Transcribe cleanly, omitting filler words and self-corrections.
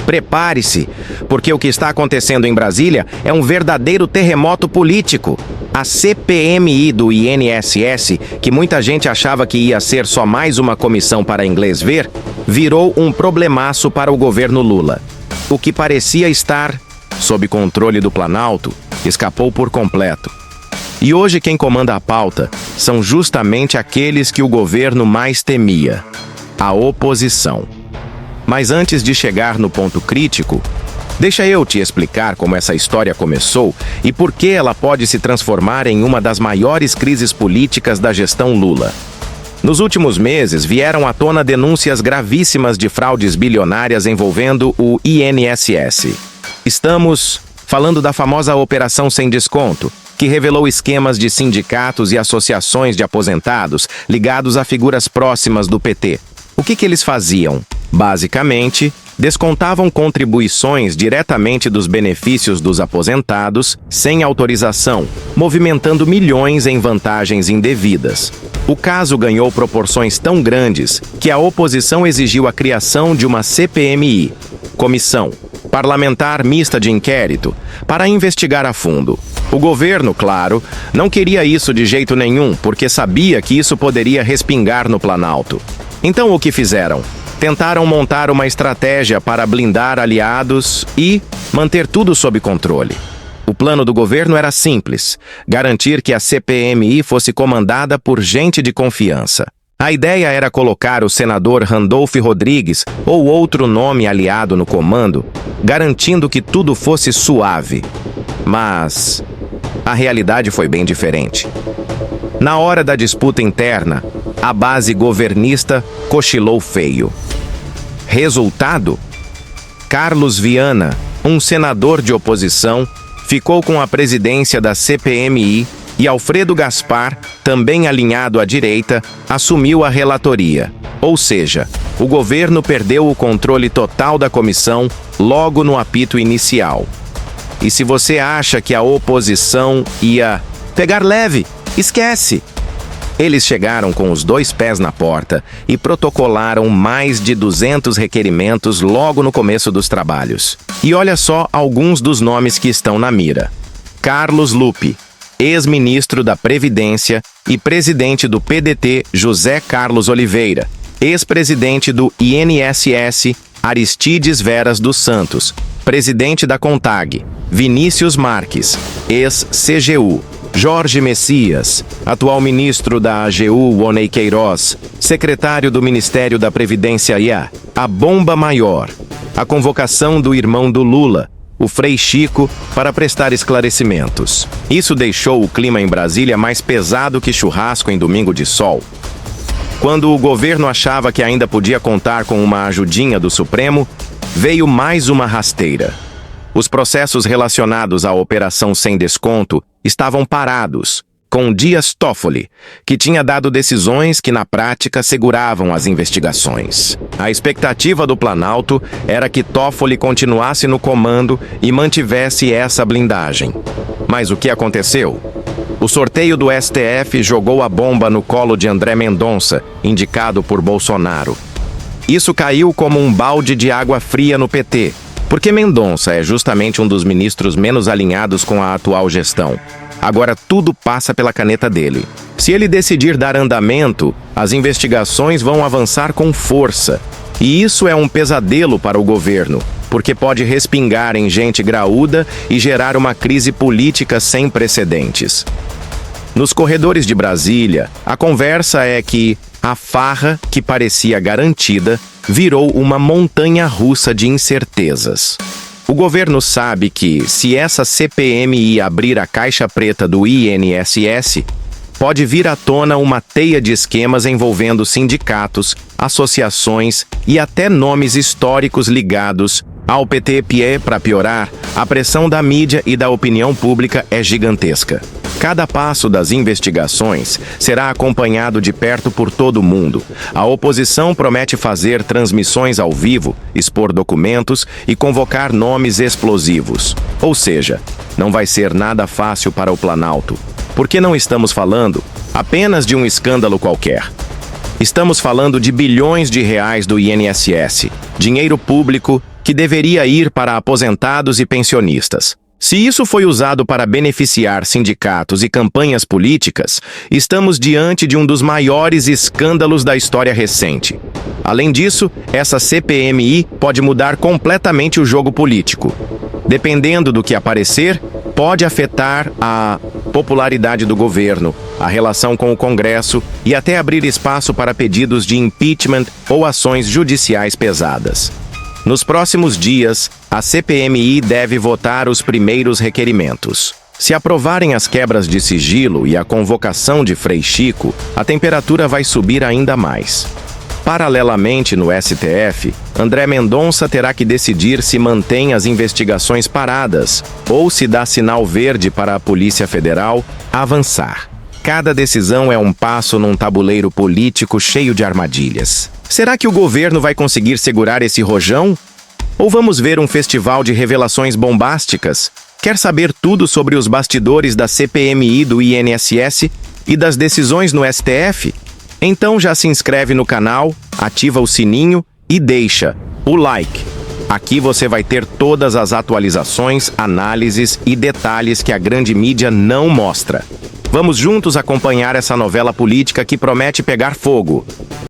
Prepare-se, porque o que está acontecendo em Brasília é um verdadeiro terremoto político. A CPMI do INSS, que muita gente achava que ia ser só mais uma comissão para inglês ver, virou um problemaço para o governo Lula. O que parecia estar sob controle do Planalto escapou por completo. E hoje quem comanda a pauta são justamente aqueles que o governo mais temia: a oposição. Mas antes de chegar no ponto crítico, deixa eu te explicar como essa história começou e por que ela pode se transformar em uma das maiores crises políticas da gestão Lula. Nos últimos meses, vieram à tona denúncias gravíssimas de fraudes bilionárias envolvendo o INSS. Estamos falando da famosa Operação Sem Desconto, que revelou esquemas de sindicatos e associações de aposentados ligados a figuras próximas do PT. O que eles faziam? Basicamente, descontavam contribuições diretamente dos benefícios dos aposentados, sem autorização, movimentando milhões em vantagens indevidas. O caso ganhou proporções tão grandes que a oposição exigiu a criação de uma CPMI, Comissão Parlamentar Mista de Inquérito, para investigar a fundo. O governo, claro, não queria isso de jeito nenhum, porque sabia que isso poderia respingar no Planalto. Então o que fizeram? Tentaram montar uma estratégia para blindar aliados e manter tudo sob controle. O plano do governo era simples: garantir que a CPMI fosse comandada por gente de confiança. A ideia era colocar o senador Randolph Rodrigues ou outro nome aliado no comando, garantindo que tudo fosse suave. Mas a realidade foi bem diferente. Na hora da disputa interna, a base governista cochilou feio. Resultado? Carlos Viana, um senador de oposição, ficou com a presidência da CPMI e Alfredo Gaspar, também alinhado à direita, assumiu a relatoria. Ou seja, o governo perdeu o controle total da comissão logo no apito inicial. E se você acha que a oposição ia pegar leve, esquece! Eles chegaram com os 2 pés na porta e protocolaram mais de 200 requerimentos logo no começo dos trabalhos. E olha só alguns dos nomes que estão na mira: Carlos Lupe, ex-ministro da Previdência e presidente do PDT José Carlos Oliveira, ex-presidente do INSS Aristides Veras dos Santos, presidente da CONTAG Vinícius Marques, ex-CGU, Jorge Messias, atual ministro da AGU Oney Queiroz, secretário do Ministério da Previdência IA, a bomba maior, a convocação do irmão do Lula, o Frei Chico, para prestar esclarecimentos. Isso deixou o clima em Brasília mais pesado que churrasco em domingo de sol. Quando o governo achava que ainda podia contar com uma ajudinha do Supremo, veio mais uma rasteira. Os processos relacionados à Operação Sem Desconto estavam parados, com Dias Toffoli, que tinha dado decisões que na prática seguravam as investigações. A expectativa do Planalto era que Toffoli continuasse no comando e mantivesse essa blindagem. Mas o que aconteceu? O sorteio do STF jogou a bomba no colo de André Mendonça, indicado por Bolsonaro. Isso caiu como um balde de água fria no PT, porque Mendonça é justamente um dos ministros menos alinhados com a atual gestão. Agora tudo passa pela caneta dele. Se ele decidir dar andamento, as investigações vão avançar com força. E isso é um pesadelo para o governo, porque pode respingar em gente graúda e gerar uma crise política sem precedentes. Nos corredores de Brasília, a conversa é que a farra, que parecia garantida, virou uma montanha-russa de incertezas. O governo sabe que, se essa CPMI abrir a caixa preta do INSS, pode vir à tona uma teia de esquemas envolvendo sindicatos, associações e até nomes históricos ligados ao PT. Para piorar, a pressão da mídia e da opinião pública é gigantesca. Cada passo das investigações será acompanhado de perto por todo mundo. A oposição promete fazer transmissões ao vivo, expor documentos e convocar nomes explosivos. Ou seja, não vai ser nada fácil para o Planalto, porque não estamos falando apenas de um escândalo qualquer. Estamos falando de bilhões de reais do INSS, dinheiro público que deveria ir para aposentados e pensionistas. Se isso foi usado para beneficiar sindicatos e campanhas políticas, estamos diante de um dos maiores escândalos da história recente. Além disso, essa CPMI pode mudar completamente o jogo político. Dependendo do que aparecer, pode afetar a popularidade do governo, a relação com o Congresso e até abrir espaço para pedidos de impeachment ou ações judiciais pesadas. Nos próximos dias, a CPMI deve votar os primeiros requerimentos. Se aprovarem as quebras de sigilo e a convocação de Frei Chico, a temperatura vai subir ainda mais. Paralelamente, no STF, André Mendonça terá que decidir se mantém as investigações paradas ou se dá sinal verde para a Polícia Federal avançar. Cada decisão é um passo num tabuleiro político cheio de armadilhas. Será que o governo vai conseguir segurar esse rojão? Ou vamos ver um festival de revelações bombásticas? Quer saber tudo sobre os bastidores da CPMI do INSS e das decisões no STF? Então já se inscreve no canal, ativa o sininho e deixa o like. Aqui você vai ter todas as atualizações, análises e detalhes que a grande mídia não mostra. Vamos juntos acompanhar essa novela política que promete pegar fogo.